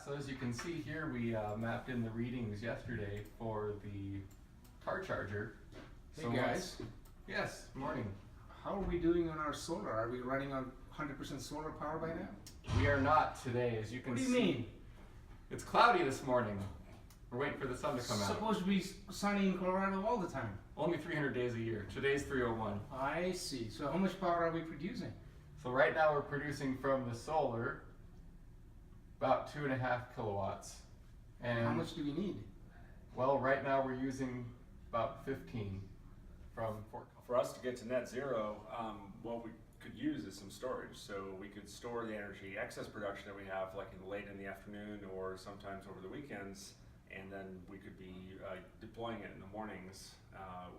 So as you can see here, we mapped in the readings yesterday for the car charger. Hey guys. Yes, morning. How are we doing on our solar? Are we running on 100% solar power by now? We are not today, as you can see. What do you mean? It's cloudy this morning. We're waiting for the sun to come out. It's supposed to be sunny in Colorado all the time. Only 300 days a year. Today's 301. I see. So how much power are we producing? So right now we're producing from the solar about 2.5 kilowatts. And how much do we need? Well, right now we're using about 15 from Fort. For us to get to net zero, what we could use is some storage. So we could store the energy, excess production that we have like late in the afternoon or sometimes over the weekends, and then we could be deploying it in the mornings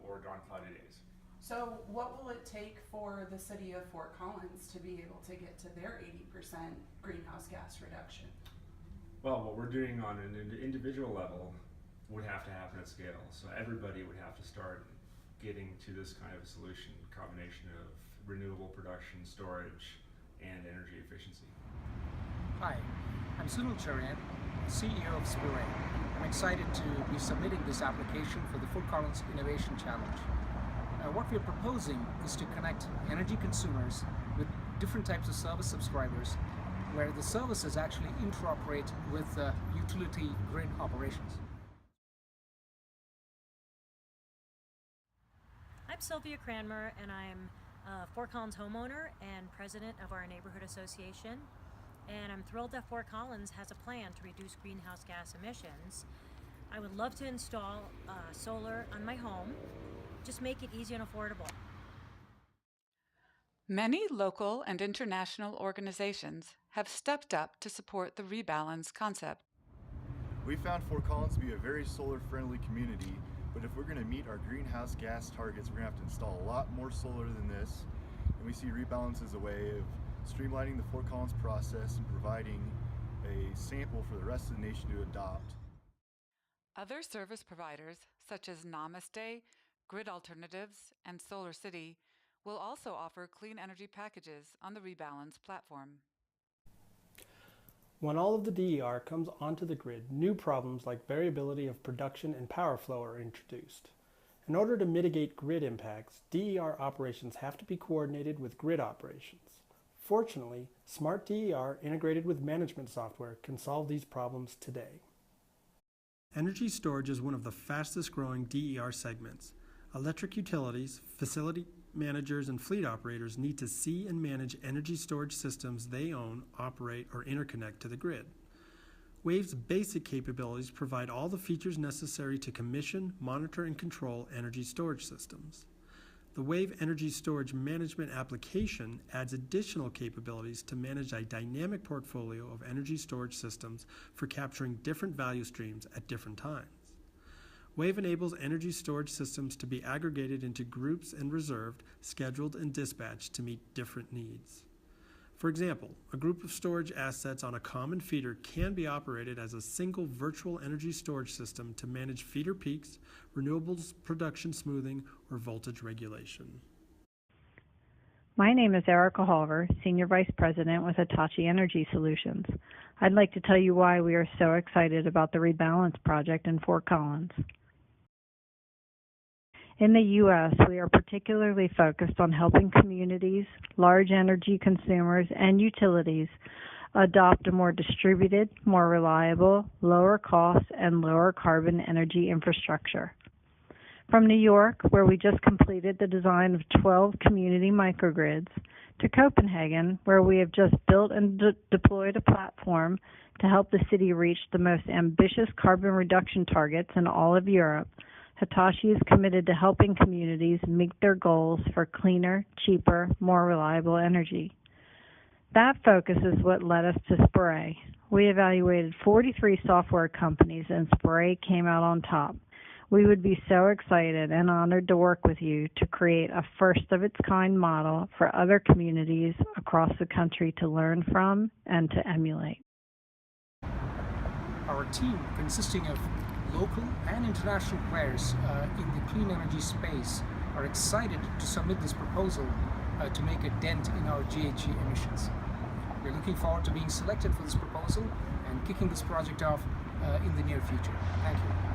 or on cloudy days. So what will it take for the city of Fort Collins to be able to get to their 80% greenhouse gas reduction? Well, what we're doing on an individual level would have to happen at scale. So everybody would have to start getting to this kind of a solution, combination of renewable production, storage, and energy efficiency. Hi, I'm Sunil Charian, CEO of Spray. I'm excited to be submitting this application for the Fort Collins Innovation Challenge. What we're proposing is to connect energy consumers with different types of service subscribers where the services actually interoperate with utility grid operations. I'm Sylvia Cranmer, and I'm a Fort Collins homeowner and president of our neighborhood association. And I'm thrilled that Fort Collins has a plan to reduce greenhouse gas emissions. I would love to install solar on my home. Just make it easy and affordable. Many local and international organizations have stepped up to support the ReBalaNZE concept. We found Fort Collins to be a very solar-friendly community, but if we're going to meet our greenhouse gas targets, we're going to have to install a lot more solar than this. And we see ReBalaNZE as a way of streamlining the Fort Collins process and providing a sample for the rest of the nation to adopt. Other service providers, such as Namaste, Grid Alternatives, and Solar City, will also offer clean energy packages on the ReBalaNZE platform. When all of the DER comes onto the grid, new problems like variability of production and power flow are introduced. In order to mitigate grid impacts, DER operations have to be coordinated with grid operations. Fortunately, Smart DER integrated with management software can solve these problems today. Energy storage is one of the fastest growing DER segments. Electric utilities, facility managers, and fleet operators need to see and manage energy storage systems they own, operate, or interconnect to the grid. WAVE's basic capabilities provide all the features necessary to commission, monitor, and control energy storage systems. The WAVE Energy Storage Management application adds additional capabilities to manage a dynamic portfolio of energy storage systems for capturing different value streams at different times. WAVE enables energy storage systems to be aggregated into groups and reserved, scheduled, and dispatched to meet different needs. For example, a group of storage assets on a common feeder can be operated as a single virtual energy storage system to manage feeder peaks, renewables production smoothing, or voltage regulation. My name is Erica Halver, Senior Vice President with Hitachi Energy Solutions. I'd like to tell you why we are so excited about the ReBalaNZE project in Fort Collins. In the U.S., we are particularly focused on helping communities, large energy consumers, and utilities adopt a more distributed, more reliable, lower cost, and lower carbon energy infrastructure. From New York, where we just completed the design of 12 community microgrids, to Copenhagen, where we have just built and deployed a platform to help the city reach the most ambitious carbon reduction targets in all of Europe, Hitachi is committed to helping communities meet their goals for cleaner, cheaper, more reliable energy. That focus is what led us to Spray. We evaluated 43 software companies and Spray came out on top. We would be so excited and honored to work with you to create a first-of-its-kind model for other communities across the country to learn from and to emulate. Our team, consisting of local and international players in the clean energy space, are excited to submit this proposal to make a dent in our GHG emissions. We're looking forward to being selected for this proposal and kicking this project off in the near future. Thank you.